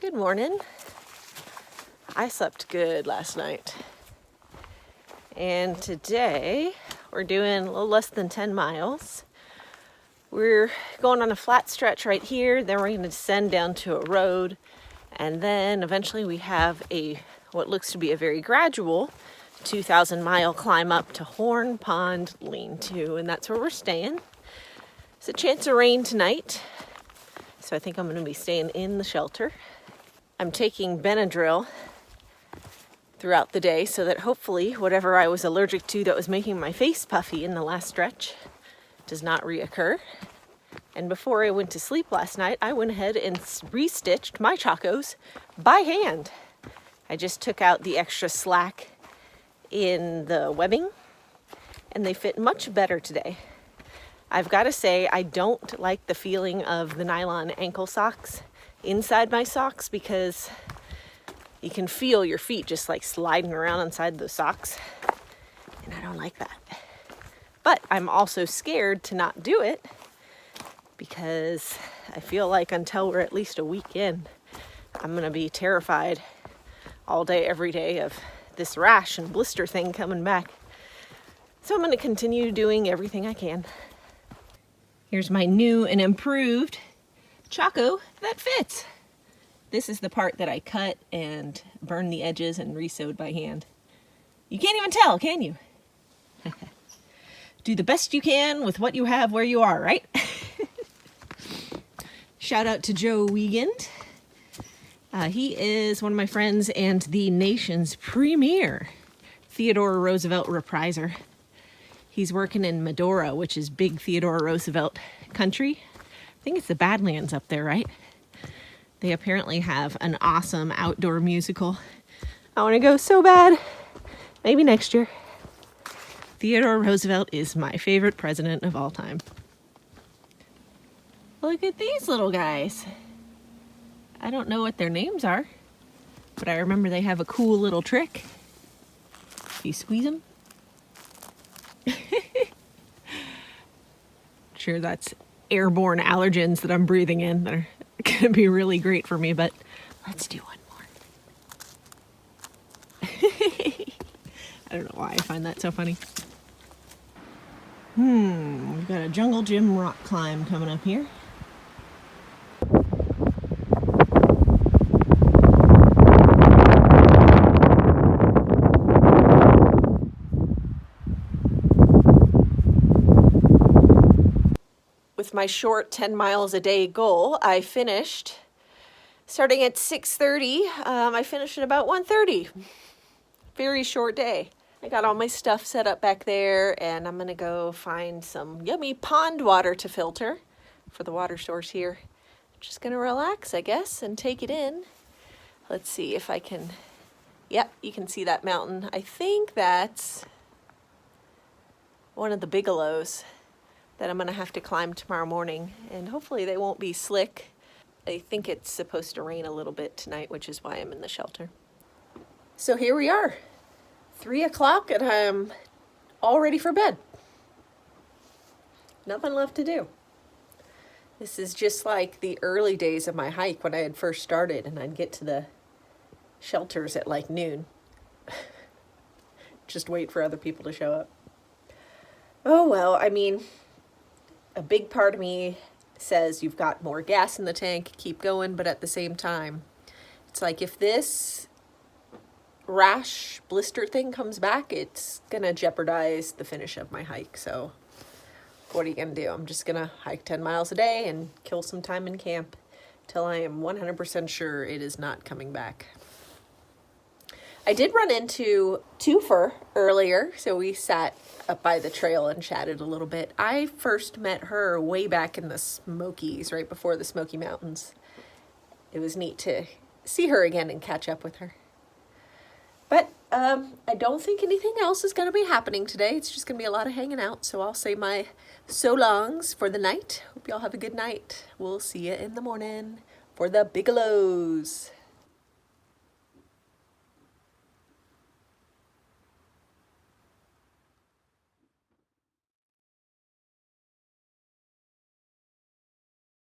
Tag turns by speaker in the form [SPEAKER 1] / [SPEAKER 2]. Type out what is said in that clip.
[SPEAKER 1] Good morning. I slept good last night. And today we're doing a little less than 10 miles. We're going on a flat stretch right here, then we're going to descend down to a road, and then eventually we have what looks to be a very gradual 2,000-mile climb up to Horn Pond LeanTo, and that's where we're staying. There's a chance of rain tonight, so I think I'm going to be staying in the shelter. I'm taking Benadryl throughout the day so that hopefully whatever I was allergic to that was making my face puffy in the last stretch does not reoccur. And before I went to sleep last night, I went ahead and restitched my Chacos by hand. I just took out the extra slack in the webbing and they fit much better today. I've got to say, I don't like the feeling of the nylon ankle socks inside my socks because you can feel your feet just like sliding around inside the socks, and I don't like that. But I'm also scared to not do it because I feel like until we're at least a week in, I'm gonna be terrified all day, every day of this rash and blister thing coming back. So I'm gonna continue doing everything I can. Here's my new and improved Chaco that fits. This is the part that I cut and burned the edges and re-sewed by hand. You can't even tell, can you? Do the best you can with what you have where you are, right? Shout out to Joe Wiegand. He is one of my friends and the nation's premier Theodore Roosevelt repriser. He's working in Medora, which is big Theodore Roosevelt country. I think it's the Badlands up there, right? They apparently have an awesome outdoor musical. I want to go so bad. Maybe next year. Theodore Roosevelt is my favorite president of all time. Look at these little guys. I don't know what their names are, but I remember they have a cool little trick. You squeeze them. Sure, that's airborne allergens that I'm breathing in that are going to be really great for me, but let's do one more. I don't know why I find that so funny. We've got a jungle gym rock climb coming up here. With my short 10 miles a day goal, I finished starting at 6:30. I finished at about 1:30. Very short day. I got all my stuff set up back there, and I'm gonna go find some yummy pond water to filter for the water source here. Just gonna relax, I guess, and take it in. Let's see if I can. Yep, you can see that mountain. I think that's one of the Bigelows that I'm gonna have to climb tomorrow morning, and hopefully they won't be slick. I think it's supposed to rain a little bit tonight, which is why I'm in the shelter. So here we are, 3 o'clock, and I'm all ready for bed. Nothing left to do. This is just like the early days of my hike when I had first started, and I'd get to the shelters at like noon. Just wait for other people to show up. Oh well, I mean, a big part of me says you've got more gas in the tank, keep going, but at the same time, it's like if this rash blister thing comes back, it's gonna jeopardize the finish of my hike. So what are you gonna do? I'm just gonna hike 10 miles a day and kill some time in camp till I am 100% sure it is not coming back. I did run into Twofer earlier, so we sat up by the trail and chatted a little bit. I first met her way back in the Smokies, right before the Smoky Mountains. It was neat to see her again and catch up with her. But I don't think anything else is going to be happening today. It's just going to be a lot of hanging out, so I'll say my so longs for the night. Hope y'all have a good night. We'll see you in the morning for the Bigelows.